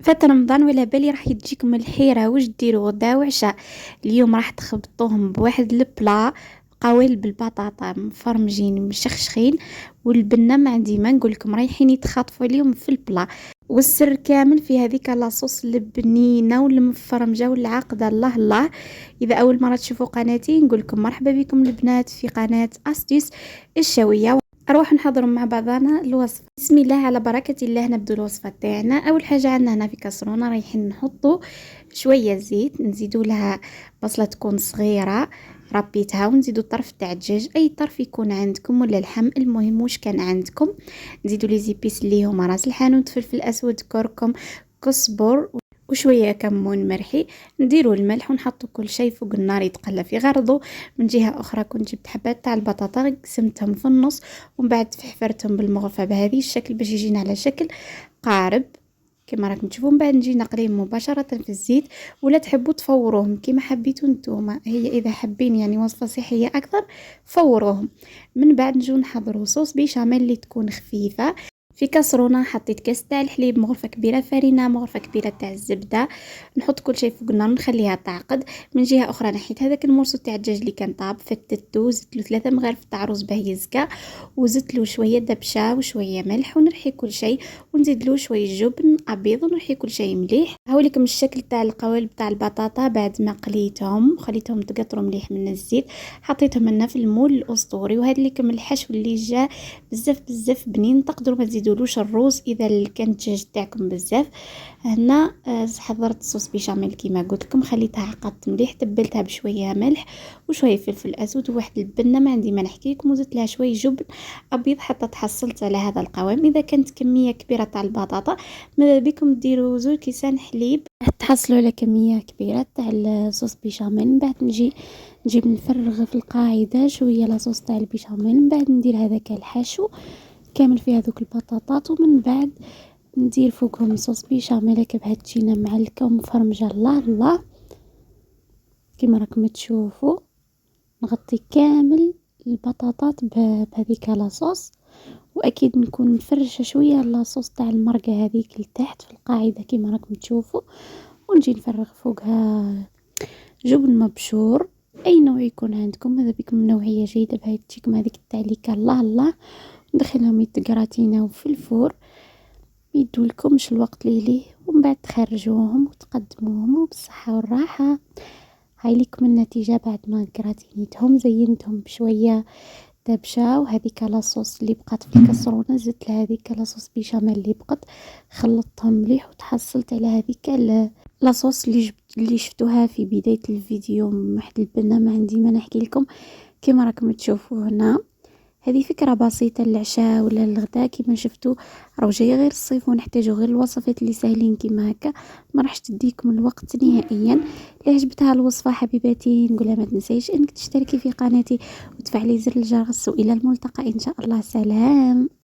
فات رمضان ولا بالي راح تجيكم الحيرة واش ديروا غدا وعشاء. اليوم راح تخبطوهم بواحد البلا قويل بالبطاطا مفرمجين مشخشخين، والبنة ما عندي ما نقول لكم رايحين يتخاطفوا اليوم في البلا. والسر كامل في هذيك لاصوص البنينه والمفرمجه والعاقده. الله الله، اذا اول مره تشوفوا قناتي نقول لكم مرحبا بكم البنات في قناه استيس الشويه. اروح نحضر مع بعضنا الوصفه. بسم الله على بركه الله، نبدو الوصفه تاعنا. اول حاجه عندنا هنا في كسرونه رايحين نحطوا شويه زيت، نزيدوا لها بصله تكون صغيره ربيتها، ونزيدوا طرف تاع الدجاج، اي طرف يكون عندكم ولا اللحم، المهم واش كان عندكم. نزيدوا لي زيبيس اللي هما راس الحانوت، فلفل اسود، كركم، كزبر، وشويه كمون مرحي. نديروا الملح ونحطوا كل شيء فوق النار يتقلى في غرضه. من جهه اخرى كنت جبت حبات تاع البطاطا قسمتهم في النص، ومن بعد فحفرتهم بالمغرفه بهذه الشكل باش يجينا على شكل قارب كما راكم تشوفوا. من بعد نجي نقليهم مباشره في الزيت، ولا تحبوا تفوروهم كما حبيتوا نتوما، هي اذا حابين يعني وصفه صحيه اكثر فوروهم. من بعد نجو نحضروا صوص بيشاميل اللي تكون خفيفه. في كسرونه حطيت كاس تاع الحليب، مغرفه كبيره فرينه، مغرفه كبيره تاع الزبده. نحط كل شيء فوق النار نخليها تعقد. من جهه اخرى نحيت هذاك المورسو تاع الدجاج اللي كان طاب، فتتو، زدت له 3 مغارف تاع رز باه يزكى، وزدت له شويه دبشه وشويه ملح، ونرحي كل شيء، ونزيد له شويه جبن ابيض، ونرحي كل شيء مليح. هاوليكم الشكل تاع القوالب تاع البطاطا بعد ما قليتهم وخليتهم تقطروا مليح من الزيت. حطيتهم لنا في المول الاسطوري. وهذا لكم الحشو اللي جا بزاف بزاف بنين. تقدروا ما تزيدولوش الروز اذا كان الدجاج تاعكم بزاف. هنا حضرت صوص بيشاميل كيما قلت لكم، خليتها عقدت مليح، تبلتها بشويه ملح وشويه فلفل اسود وواحد البنه ما عندي ما نحكي لكم، وزدت لها شويه جبن ابيض حتى تحصلت على هذا القوام. اذا كانت كميه كبيره تاع البطاطا ماذا بكم ديروا 2 كيسان حليب تحصلوا على كميه كبيره تاع الصوص بيشاميل. من بعد نجيب نفرغ في القاعده شويه لاصوص تاع البيشاميل. من بعد ندير هذاك الحشو كامل في هذوك البطاطات، ومن بعد ندير فوقهم صوص بيشاميل هكا بهاد تجينا معلكه ومفرمجه. الله الله كما راكم تشوفوا. نغطي كامل البطاطات بهذيك لاصوص، واكيد نكون مفرشه شويه لاصوص تاع المرقه هذيك لتحت في القاعده كما راكم تشوفوا. ونجي نفرغ فوقها جبن مبشور اي نوع يكون عندكم، ماذا بكم نوعيه جيده بهاي تجيكم هذيك التعليكه. الله الله. ندخلهم يتقراتيناو في الفور يدولكمش الوقت ليه، ومن بعد تخرجوهم وتقدموهم بالصحه والراحه. هاي لكم النتيجه بعد ما قراتينيتهم. زينتهم بشويه دبشه، وهذيك لاصوص اللي بقات في الكسرونه زدت لها هذيك لاصوص بيشاميل اللي بقت، خلطتهم مليح وتحصلت على هذيك لاصوص اللي شفتوها في بدايه الفيديو. واحد البنه ما عندي ما نحكي لكم كما راكم تشوفوا هنا. هذه فكرة بسيطة للعشاء ولا للغداء كما شفتوا، راهو جاي غير الصيف ونحتاجوا غير الوصفات اللي سهلين كما هكا، ما راحش تديكم الوقت نهائيا. اللي عجبتها الوصفة حبيباتي نقولها ما تنسيش انك تشتركي في قناتي وتفعلي زر الجرس، والى الملتقى ان شاء الله. سلام.